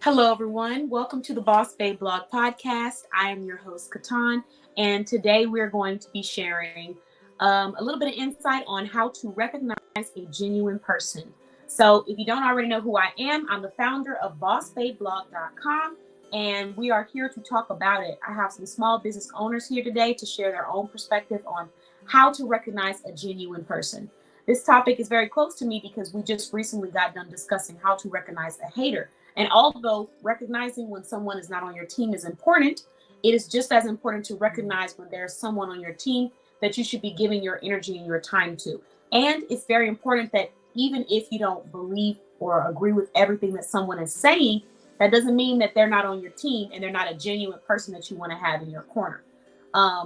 Hello, everyone. Welcome to the Boss Babe Blog Podcast. I am your host, KeTohn, and today we're going to be sharing a little bit of insight on how to recognize a genuine person. So if you don't already know who I am, I'm the founder of BossBabeBlog.com, and we are here to talk about it. I have some small business owners here today to share their own perspective on how to recognize a genuine person. This topic is very close to me because we just recently got done discussing how to recognize a hater. And although recognizing when someone is not on your team is important, it is just as important to recognize when there's someone on your team that you should be giving your energy and your time to. And it's very important that even if you don't believe or agree with everything that someone is saying, that doesn't mean that they're not on your team and they're not a genuine person that you want to have in your corner.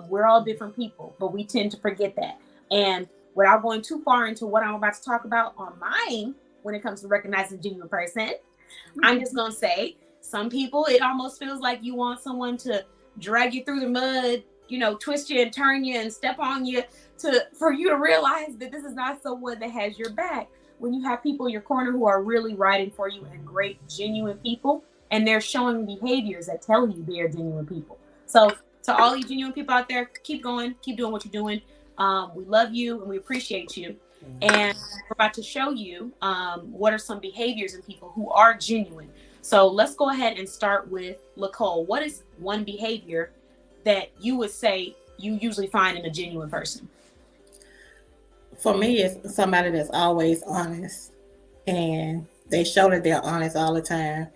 We're all different people, but we tend to forget that. And without going too far into what I'm about to talk about on mine, when it comes to recognizing a genuine person, I'm just going to say some people, it almost feels like you want someone to drag you through the mud, twist you and turn you and step on you for you to realize that this is not someone that has your back. When you have people in your corner who are really riding for you and great, genuine people, and they're showing behaviors that tell you they're genuine people. So to all you genuine people out there, keep going, keep doing what you're doing. We love you and we appreciate you. And we're about to show you what are some behaviors in people who are genuine. So let's go ahead and start with Lacole. What is one behavior that you would say you usually find in a genuine person? For me, it's somebody that's always honest and they show that they're honest all the time.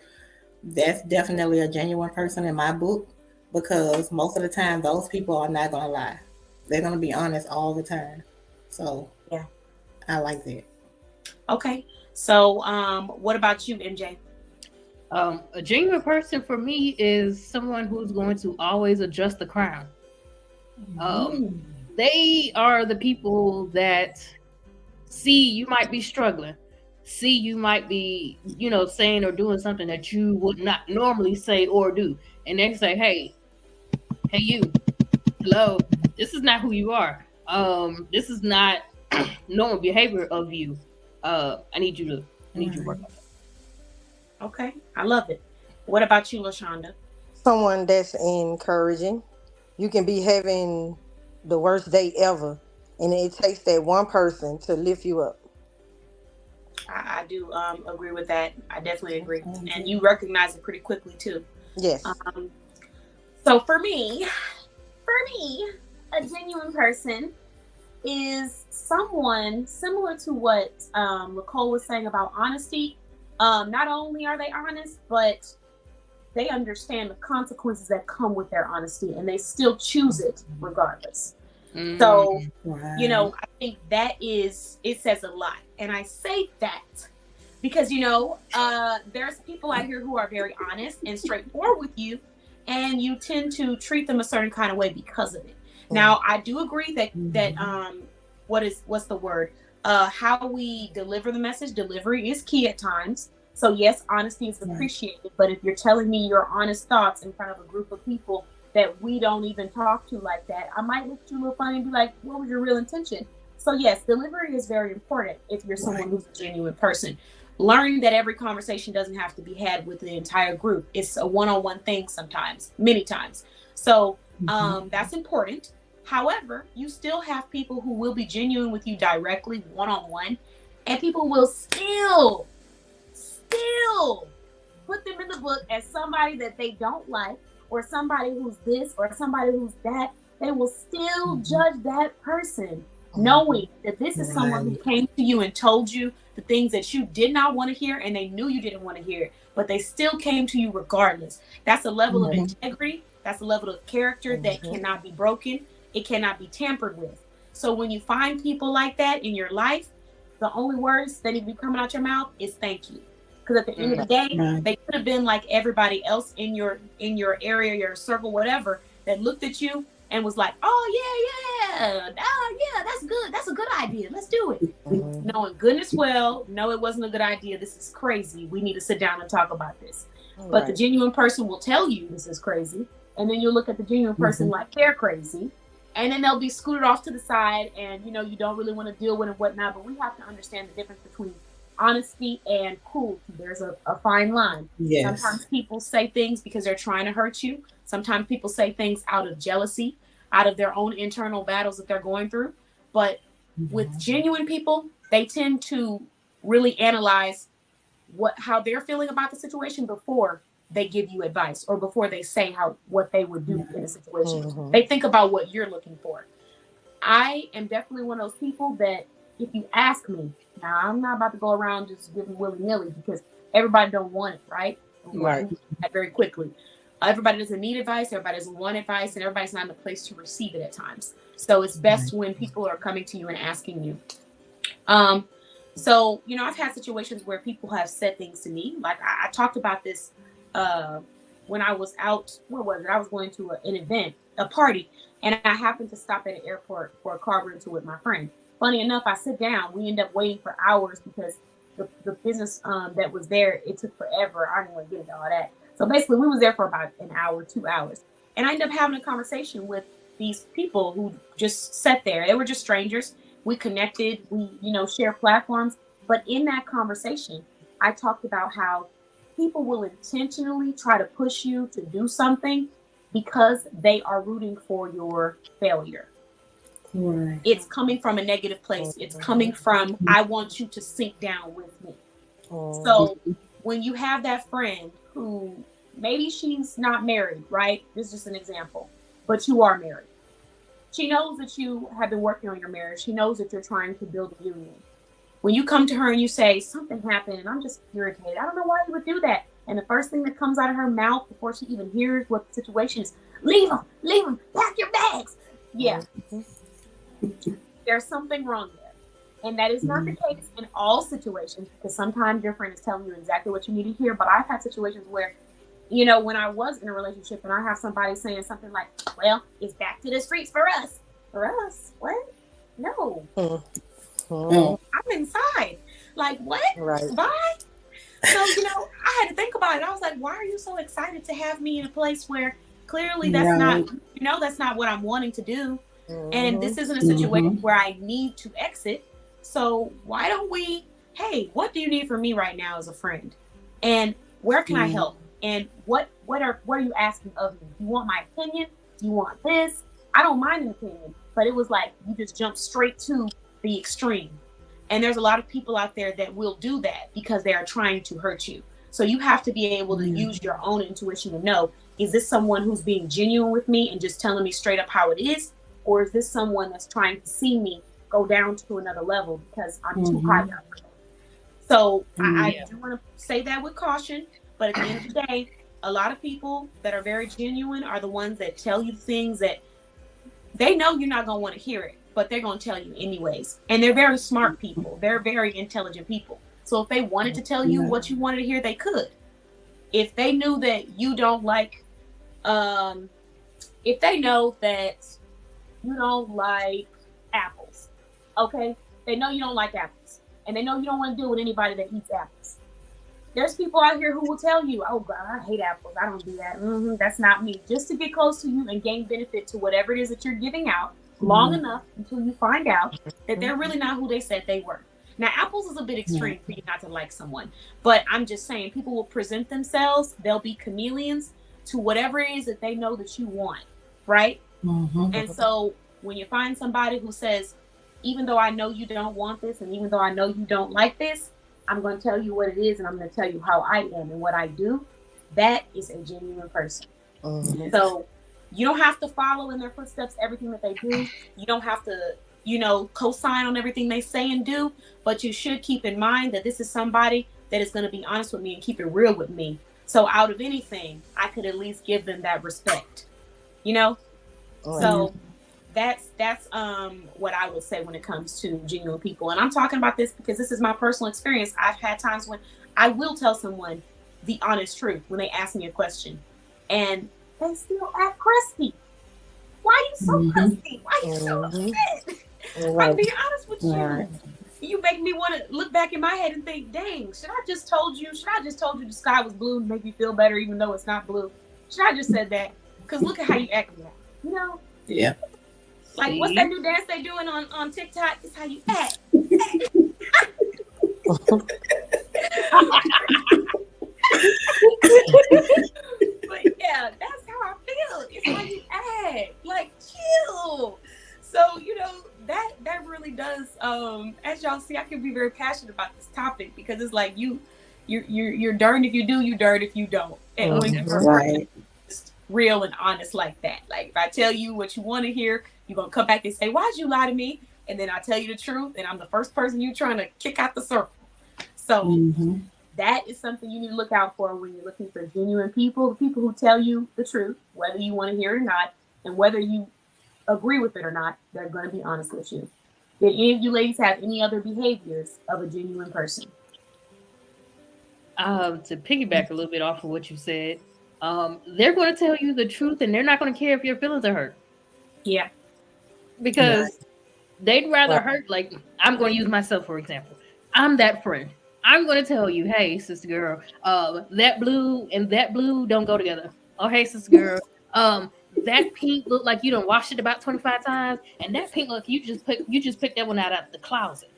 That's definitely a genuine person in my book, because most of the time those people are not going to lie. They're going to be honest all the time. So yeah, I like that. Okay. So what about you, MJ? A genuine person for me is someone who's going to always adjust the crown. They are the people that see you might be struggling, see you might be, saying or doing something that you would not normally say or do. And they say, hey, you, hello, this is not who you are. This is not normal behavior of you. I need you to work on that. Okay, I love it. What about you, Lashonda? Someone that's encouraging. You can be having the worst day ever, and it takes that one person to lift you up. I do agree with that. I definitely agree. And you recognize it pretty quickly too. Yes. So for me, a genuine person is someone similar to what Lacole was saying about honesty. Not only are they honest, but they understand the consequences that come with their honesty, and they still choose it regardless. So, I think it says a lot. And I say that because, there's people out here who are very honest and straightforward with you, and you tend to treat them a certain kind of way because of it. Now, I do agree that what's the word? How we deliver the message, delivery is key at times. So yes, honesty is appreciated. But if you're telling me your honest thoughts in front of a group of people that we don't even talk to like that, I might look at you a little funny and be like, what was your real intention? So yes, delivery is very important if you're someone who's a genuine person. Learning that every conversation doesn't have to be had with the entire group. It's a one-on-one thing sometimes, many times. So that's important. However, you still have people who will be genuine with you directly, one-on-one, and people will still put them in the book as somebody that they don't like, or somebody who's this, or somebody who's that. They will still judge that person, knowing that this is someone who came to you and told you the things that you did not want to hear, and they knew you didn't want to hear it, but they still came to you regardless. That's a level of integrity. That's a level of character that cannot be broken. It cannot be tampered with. So when you find people like that in your life, the only words that need to be coming out your mouth is thank you. Because at the end of the day, they could have been like everybody else in your area, your circle, whatever, that looked at you and was like, oh, yeah, that's good. That's a good idea. Let's do it. Knowing goodness well, no, it wasn't a good idea. This is crazy. We need to sit down and talk about this. But the genuine person will tell you this is crazy. And then you'll look at the genuine person like they're crazy. And then they'll be scooted off to the side and, you don't really want to deal with it and whatnot. But we have to understand the difference between honesty and cruelty. There's a fine line. Yes. Sometimes people say things because they're trying to hurt you. Sometimes people say things out of jealousy, out of their own internal battles that they're going through. But with genuine people, they tend to really analyze how they're feeling about the situation before they give you advice or before they say what they would do in a situation. They think about what you're looking for. I am definitely one of those people that if you ask me, now I'm not about to go around just giving willy-nilly because everybody don't want it, right? Right. Very quickly. Everybody doesn't need advice, everybody doesn't want advice, and everybody's not in a place to receive it at times. So it's best when people are coming to you and asking you. So, I've had situations where people have said things to me. Like I talked about this when I was out, where was it? I was going to an event, a party, and I happened to stop at an airport for a car rental with my friend. Funny enough, I sit down. We end up waiting for hours because the business that was there, it took forever. I didn't want to get into all that. So basically, we was there for about an hour, 2 hours. And I ended up having a conversation with these people who just sat there. They were just strangers. We connected. We, share platforms. But in that conversation, I talked about how people will intentionally try to push you to do something because they are rooting for your failure. Right. It's coming from a negative place. It's coming from, I want you to sink down with me. So when you have that friend who maybe she's not married, right? This is just an example, but you are married. She knows that you have been working on your marriage. She knows that you're trying to build a union. When you come to her and you say, something happened and I'm just irritated. I don't know why you would do that. And the first thing that comes out of her mouth before she even hears what the situation is, leave them, pack your bags. Yeah. There's something wrong there. And that is not the case in all situations, because sometimes your friend is telling you exactly what you need to hear. But I've had situations where, when I was in a relationship and I have somebody saying something like, well, it's back to the streets for us. For us? What? No. I'm inside. Like, what? Right. Bye? So, I had to think about it. I was like, why are you so excited to have me in a place where clearly that's not, that's not what I'm wanting to do. And this isn't a situation where I need to exit. So why don't we, hey, what do you need from me right now as a friend? And where can I help? And what are you asking of me? Do you want my opinion? Do you want this? I don't mind an opinion, but it was like, you just jumped straight to the extreme. And there's a lot of people out there that will do that because they are trying to hurt you. So you have to be able to use your own intuition to know, is this someone who's being genuine with me and just telling me straight up how it is? Or is this someone that's trying to see me go down to another level because I'm too high up? So I do want to say that with caution. But at the end of the day, a lot of people that are very genuine are the ones that tell you things that they know you're not going to want to hear it, but they're going to tell you anyways. And they're very smart people. They're very intelligent people. So if they wanted to tell you what you wanted to hear, they could. If they knew that you don't like, if they know that you don't like apples, okay? They know you don't like apples. And they know you don't want to deal with anybody that eats apples. There's people out here who will tell you, oh God, I hate apples. I don't do that. That's not me. Just to get close to you and gain benefit to whatever it is that you're giving out long enough until you find out that they're really not who they said they were. Now, apples is a bit extreme for you not to like someone. But I'm just saying, people will present themselves. They'll be chameleons to whatever it is that they know that you want, right? And so when you find somebody who says, even though I know you don't want this, and even though I know you don't like this, I'm going to tell you what it is, and I'm going to tell you how I am and what I do. That is a genuine person. So you don't have to follow in their footsteps everything that they do. You don't have to, co-sign on everything they say and do, but you should keep in mind that this is somebody that is going to be honest with me and keep it real with me. So out of anything, I could at least give them that respect, So that's what I would say when it comes to genuine people. And I'm talking about this because this is my personal experience. I've had times when I will tell someone the honest truth when they ask me a question and they still act crusty. Why are you so crusty? Why are you so upset? I'm being honest with you. You make me want to look back in my head and think, dang, should I just told you the sky was blue to make you feel better even though it's not blue? Should I just said that? Because look at how you act now. Yeah. Like, what's that new dance they doing on TikTok? It's how you act. But yeah, that's how I feel. It's how you act. Like, chill. So, that really does, as y'all see, I can be very passionate about this topic because it's like you're darned if you do, you darned if you don't. And when you're Right. just real and honest like that. Like, if I tell you what you want to hear, you're going to come back and say, why'd you lie to me? And then I tell you the truth, and I'm the first person you're trying to kick out the circle. So that is something you need to look out for when you're looking for genuine people, the people who tell you the truth, whether you want to hear it or not, and whether you agree with it or not, they're going to be honest with you. Did any of you ladies have any other behaviors of a genuine person? To piggyback a little bit off of what you said, they're going to tell you the truth, and they're not going to care if your feelings are hurt. Yeah. Because they'd rather hurt. Like, I'm going to use myself, for example. I'm that friend. I'm going to tell you, hey, sister girl, that blue and that blue don't go together. Oh, hey, sister girl, that pink look like you done washed it about 25 times, and that pink look you just picked that one out of the closet.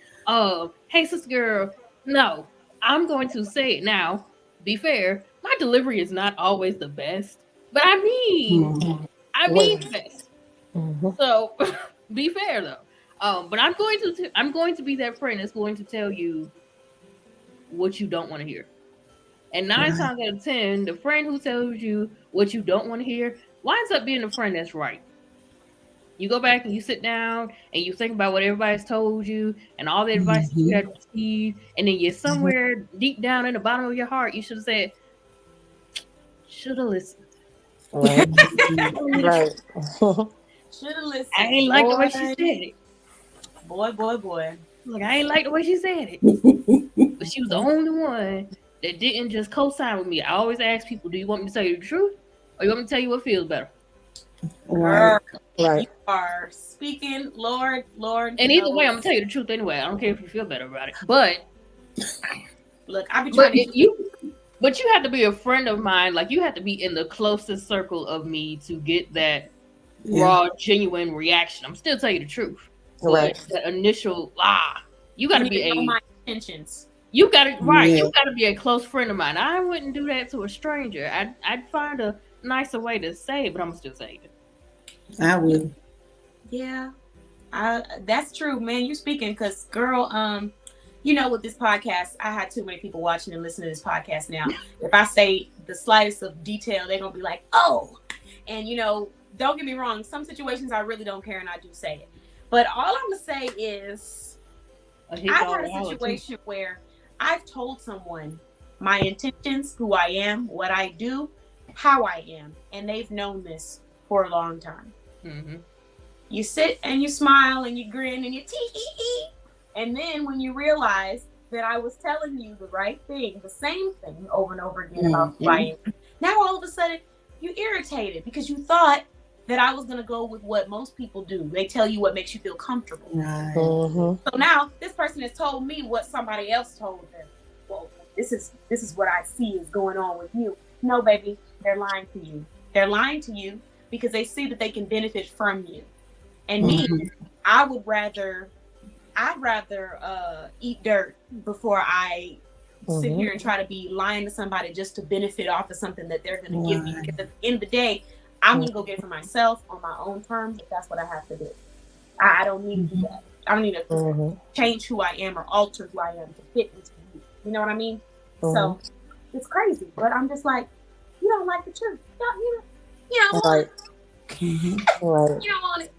Hey, sister girl, no, I'm going to say it now. Be fair, my delivery is not always the best, but I mean the best. So be fair though. But I'm going to be that friend that's going to tell you what you don't want to hear. And 9 times out of 10, the friend who tells you what you don't want to hear winds up being the friend that's right. You go back and you sit down and you think about what everybody's told you and all the advice that you had received, and then you're somewhere deep down in the bottom of your heart, you should have said, should have listened. Right. Right. Should have listened. I ain't like the way she said it. Boy. Like, I ain't like the way she said it. But she was the only one that didn't just co-sign with me. I always ask people, do you want me to tell you the truth, or you want me to tell you what feels better? Right. Right. You are speaking, Lord. And either way, I'm gonna tell you the truth anyway. I don't care if you feel better about it. But look, I be trying but you have to be a friend of mine. Like, you have to be in the closest circle of me to get that raw, genuine reaction. I'm still telling you the truth. Right. But that initial you got to be my intentions. You got to You got to be a close friend of mine. I wouldn't do that to a stranger. I'd find a nicer way to say it, but I'm still saying it. I would. Yeah, that's true, man. You speaking because, girl, with this podcast, I had too many people watching and listening to this podcast now. If I say the slightest of detail, they're gonna be like, "Oh," and don't get me wrong. Some situations I really don't care, and I do say it. But all I'm gonna say is, I've had a situation where I've told someone my intentions, who I am, what I do, how I am, and they've known this for a long time. You sit and you smile and you grin and you tee, and then when you realize that I was telling you the right thing, the same thing over and over again about who I am, now all of a sudden you irritated because you thought that I was going to go with what most people do. They tell you what makes you feel comfortable. Right. So now this person has told me what somebody else told them. Well, this is what I see is going on with you. No, baby, they're lying to you. They're lying to you because they see that they can benefit from you. And me, I'd rather eat dirt before I sit here and try to be lying to somebody just to benefit off of something that they're going to give me. Because at the end of the day, I'm going to go get it for myself on my own terms if that's what I have to do. I don't need to do that. I don't need to change who I am or alter who I am to fit into you. You know what I mean? So it's crazy. But I'm just like, you don't like the truth. You don't want it. You don't want it.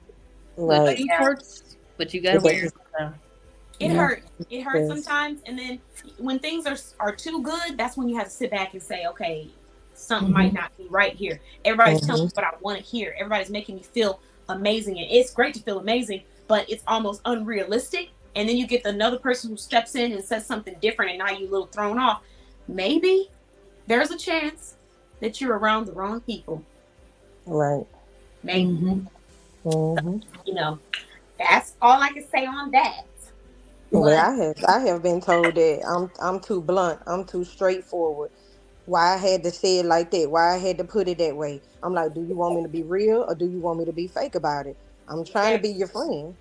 Right. It hurts, but you got to wear it sometimes. It hurts. It hurts sometimes. And then when things are too good, that's when you have to sit back and say, okay, something might not be right here. Everybody's telling me what I want to hear. Everybody's making me feel amazing. And it's great to feel amazing, but it's almost unrealistic. And then you get another person who steps in and says something different, and now you're a little thrown off. Maybe there's a chance that you're around the wrong people. Right. Maybe. That's all I can say on that. Well, I have been told that I'm too blunt. I'm too straightforward. Why I had to say it like that? Why I had to put it that way? I'm like, do you want me to be real or do you want me to be fake about it? I'm trying to be your friend.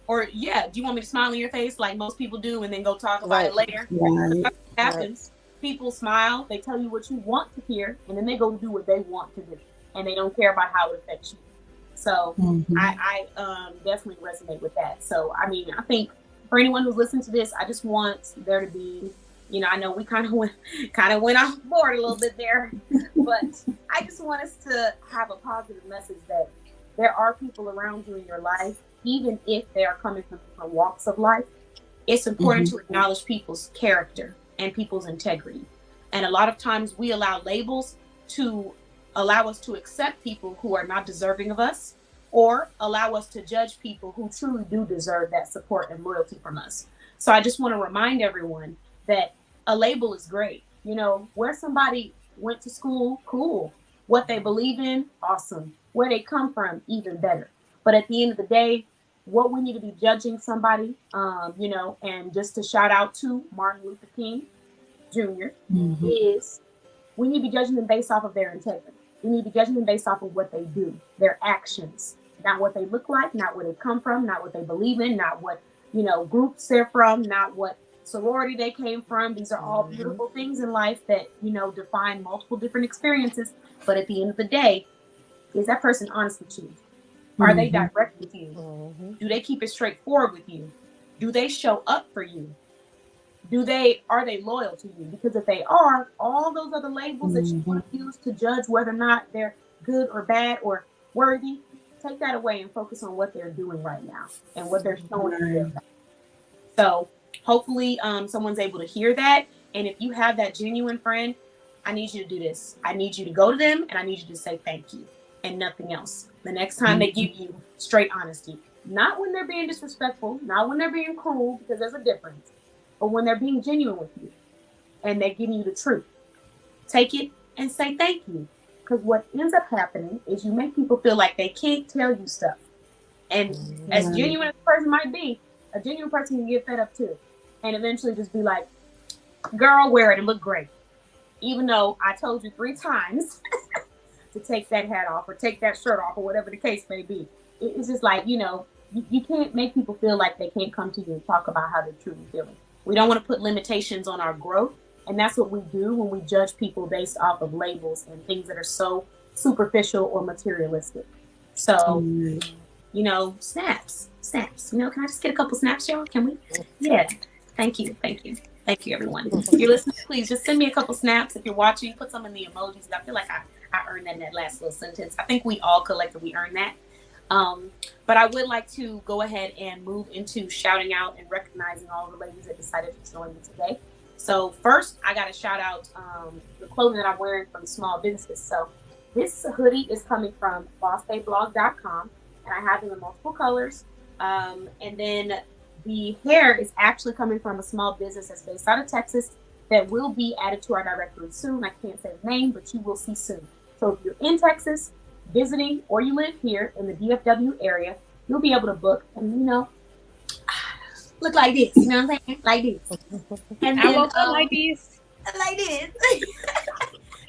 Or do you want me to smile in your face like most people do and then go talk about it Right. later? Right. That's what happens. People smile, they tell you what you want to hear, and then they go do what they want to do, and they don't care about how it affects you. So I definitely resonate with that. So I mean, I think for anyone who's listening to this, I just want there to be, I know we kind of went off board a little bit there, but I just want us to have a positive message that there are people around you in your life, even if they are coming from different walks of life. It's important to acknowledge people's character and people's integrity. And a lot of times we allow labels to allow us to accept people who are not deserving of us, or allow us to judge people who truly do deserve that support and loyalty from us. So I just want to remind everyone that a label is great. Where somebody went to school, cool. What they believe in, awesome. Where they come from, even better. But at the end of the day, what we need to be judging somebody, and just to shout out to Martin Luther King Jr. is we need to be judging them based off of their integrity. We need to be judging them based off of what they do, their actions, not what they look like, not where they come from, not what they believe in, not what, groups they're from, not what sorority they came from. These are all beautiful things in life that, define multiple different experiences. But at the end of the day, is that person honest with you? Are they direct with you? Do they keep it straightforward with you? Do they show up for you? Are they loyal to you? Because if they are, all those other labels that you want to use to judge whether or not they're good or bad or worthy, take that away and focus on what they're doing right now and what they're showing you. So hopefully someone's able to hear that. And if you have that genuine friend, I need you to do this. I need you to go to them and I need you to say thank you and nothing else. The next time they give you straight honesty, not when they're being disrespectful, not when they're being cruel, because there's a difference, but when they're being genuine with you and they're giving you the truth, take it and say thank you. Because what ends up happening is you make people feel like they can't tell you stuff. And as genuine as a person might be, a genuine person can get fed up too. And eventually just be like, girl, wear it and look great. Even though I told you 3 times to take that hat off or take that shirt off or whatever the case may be. It's just like, you can't make people feel like they can't come to you and talk about how they're truly feeling. We don't want to put limitations on our growth. And that's what we do when we judge people based off of labels and things that are so superficial or materialistic. So, snaps. Can I just get a couple snaps, y'all? Can we? Yeah. Thank you, everyone. If you're listening, please just send me a couple snaps. If you're watching, put some in the emojis. I feel like I earned that in that last little sentence. I think we all collectively earned that. But I would like to go ahead and move into shouting out and recognizing all the ladies that decided to join me today. So first, I got to shout out the clothing that I'm wearing from small businesses. So this hoodie is coming from bossbayblog.com, and I have them in multiple colors. And then the hair is actually coming from a small business that's based out of Texas that will be added to our directory soon. I can't say the name, but you will see soon. So if you're in Texas, visiting, or you live here in the DFW area, you'll be able to book and, look like this. You know what I'm saying? Like this. And I woke up like this. Like this.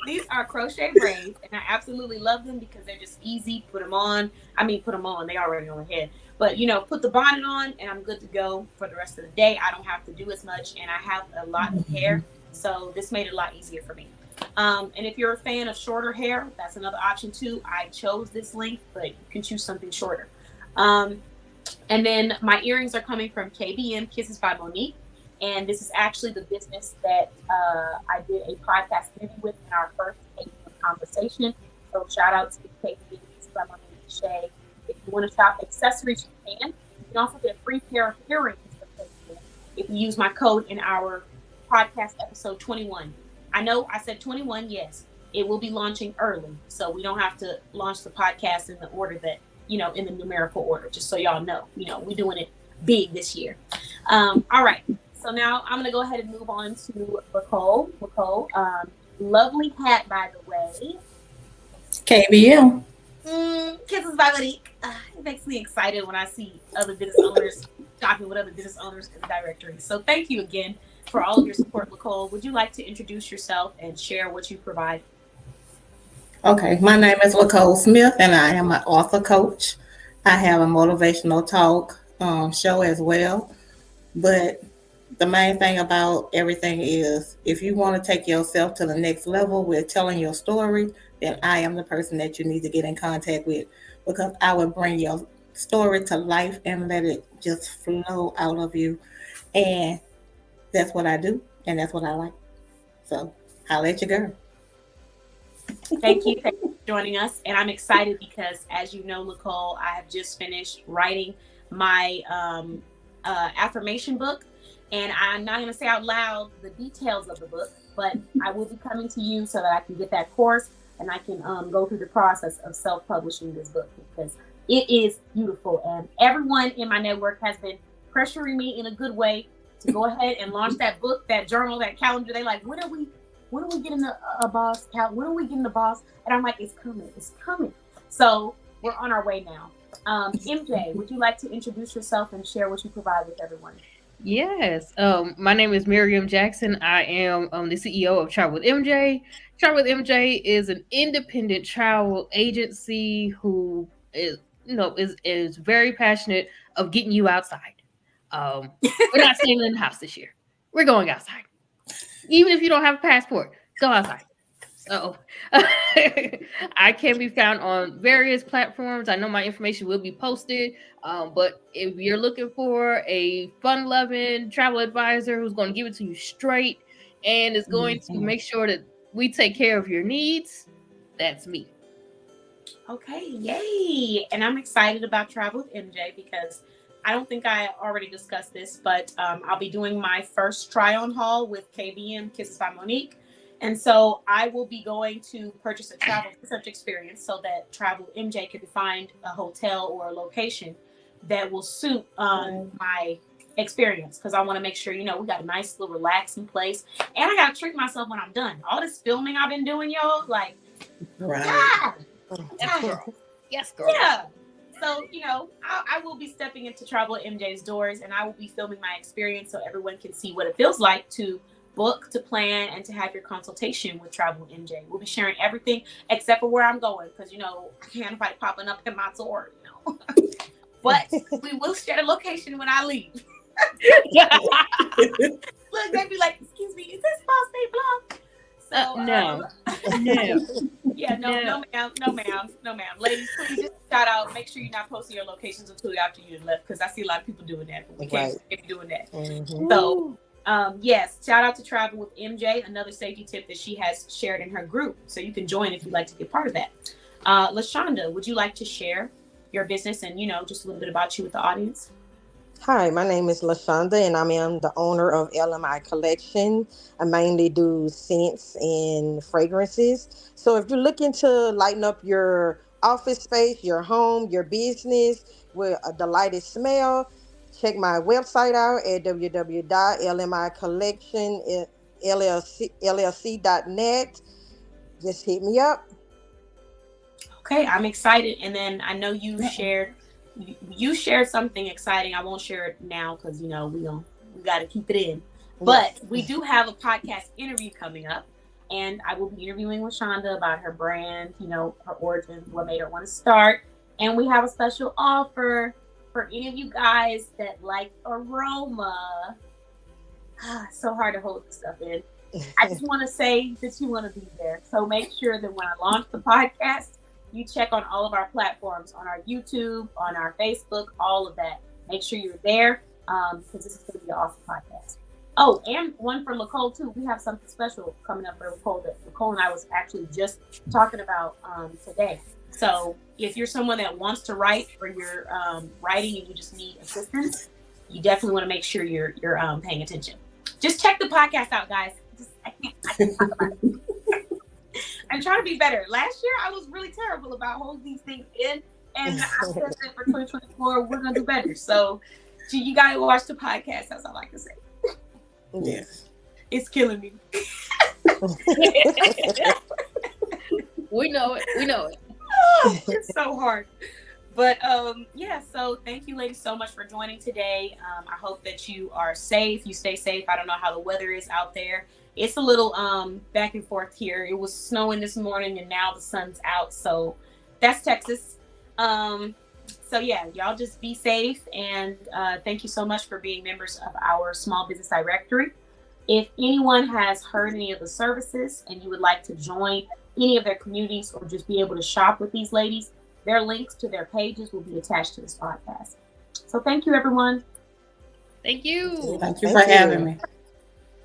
These are crochet braids, and I absolutely love them because they're just easy. Put them on. They already on the head. But, put the bonnet on, and I'm good to go for the rest of the day. I don't have to do as much, and I have a lot of hair, so this made it a lot easier for me. And if you're a fan of shorter hair, that's another option too. I chose this length, but you can choose something shorter. And then my earrings are coming from KBM, Kisses by Monique. And this is actually the business that I did a podcast interview with in our first conversation. So shout out to KBM, Kisses by Monique, Shay. If you want to shop accessories, you can. You can also get a free pair of earrings if you use my code in our podcast episode 21. I know I said 21, yes. It will be launching early, so we don't have to launch the podcast in the order that, in the numerical order, just so y'all know. We're doing it big this year. All right, so now I'm going to go ahead and move on to Lacole. Lacole, lovely hat, by the way. KBM. Kisses by Monique. It makes me excited when I see other business owners shopping with other business owners in the directory. So thank you again for all of your support, Lacole. Would you like to introduce yourself and share what you provide? Okay, my name is Lacole Smith, and I am an author coach. I have a motivational talk show as well. But the main thing about everything is if you want to take yourself to the next level with telling your story, then I am the person that you need to get in contact with, because I will bring your story to life and let it just flow out of you. And that's what I do, and that's what I like. So I'll let you go. Thank you for joining us. And I'm excited because, as you know, Lacole, I have just finished writing my affirmation book. And I'm not going to say out loud the details of the book, but I will be coming to you so that I can get that course and I can go through the process of self-publishing this book, because it is beautiful. And everyone in my network has been pressuring me in a good way to go ahead and launch that book, that journal, that calendar. They like, when are we getting a boss? When are we getting the boss? And I'm like, it's coming. So we're on our way now. MJ, would you like to introduce yourself and share what you provide with everyone? Yes. My name is Miriam Jackson. I am the CEO of Travel with MJ. Travel with MJ is an independent travel agency who is very passionate of getting you outside. We're not staying in the house this year. We're going outside. Even if you don't have a passport, go outside. So I can be found on various platforms. I know my information will be posted. But if you're looking for a fun-loving travel advisor who's going to give it to you straight and is going to make sure that we take care of your needs, that's me. Okay, yay. And I'm excited about Travel with MJ because I don't think I already discussed this, but I'll be doing my first try-on haul with KBM, Kisses by Monique. And so I will be going to purchase a travel research experience so that Travel MJ can find a hotel or a location that will suit my experience, because I want to make sure, we got a nice little relaxing place. And I got to treat myself when I'm done. All this filming I've been doing, y'all, like, Right. Yes, girl. Yes, girl. Yeah. So, I will be stepping into Travel MJ's doors, and I will be filming my experience so everyone can see what it feels like to book, to plan, and to have your consultation with Travel MJ. We'll be sharing everything except for where I'm going, because, I can't invite popping up in my door, But we will share the location when I leave. Look, they'd be like, excuse me, is this Boss Bay Blog? So, no. Yeah, no, ma'am. Ladies, please just shout out. Make sure you're not posting your locations until after you left, because I see a lot of people doing that, but we can't keep doing that. Mm-hmm. So, yes, shout out to Travel with MJ, another safety tip that she has shared in her group. So you can join if you'd like to be a part of that. Lashonda, would you like to share your business and, just a little bit about you with the audience? Hi, my name is Lashonda, and I am the owner of LMI Collection. I mainly do scents and fragrances. So if you're looking to lighten up your office space, your home, your business with a delighted smell, check my website out at www.lmicollectionllc.net. Just hit me up. Okay, I'm excited. And then I know you shared something exciting. I won't share it now because we got to keep it in. But we do have a podcast interview coming up, and I will be interviewing Lashonda about her brand, her origins, what made her want to start. And we have a special offer for any of you guys that like aroma. So hard to hold this stuff in. I just want to say that you want to be there. So make sure that when I launch the podcast, you check on all of our platforms, on our YouTube, on our Facebook, all of that. Make sure you're there, because this is going to be an awesome podcast. Oh, and one for Lacole too. We have something special coming up for Lacole that Lacole and I was actually just talking about today. So if you're someone that wants to write, or you're writing and you just need assistance, you definitely want to make sure you're paying attention. Just check the podcast out, guys. I can't talk about it. I'm trying to be better. Last year, I was really terrible about holding these things in, and I said that for 2024, we're going to do better. So you got to watch the podcast. That's all I can say. Yes. It's killing me. We know it. It's so hard. But so thank you ladies so much for joining today. I hope that you are safe. You stay safe. I don't know how the weather is out there. It's a little back and forth here. It was snowing this morning and now the sun's out. So that's Texas. So yeah, y'all just be safe, and thank you so much for being members of our small business directory. If anyone has heard any of the services and you would like to join any of their communities or just be able to shop with these ladies, their links to their pages will be attached to this podcast. So thank you, everyone. Thank you. Thank you for having me.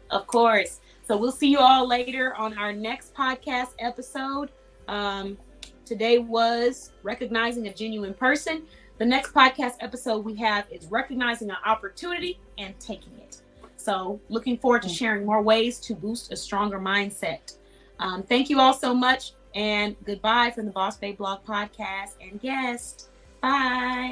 Of course. So we'll see you all later on our next podcast episode. Today was Recognizing a Genuine Person. The next podcast episode we have is Recognizing an Opportunity and Taking it. So looking forward to sharing more ways to boost a stronger mindset. Thank you all so much, and goodbye from the Boss Babe Blog Podcast and guest. Bye.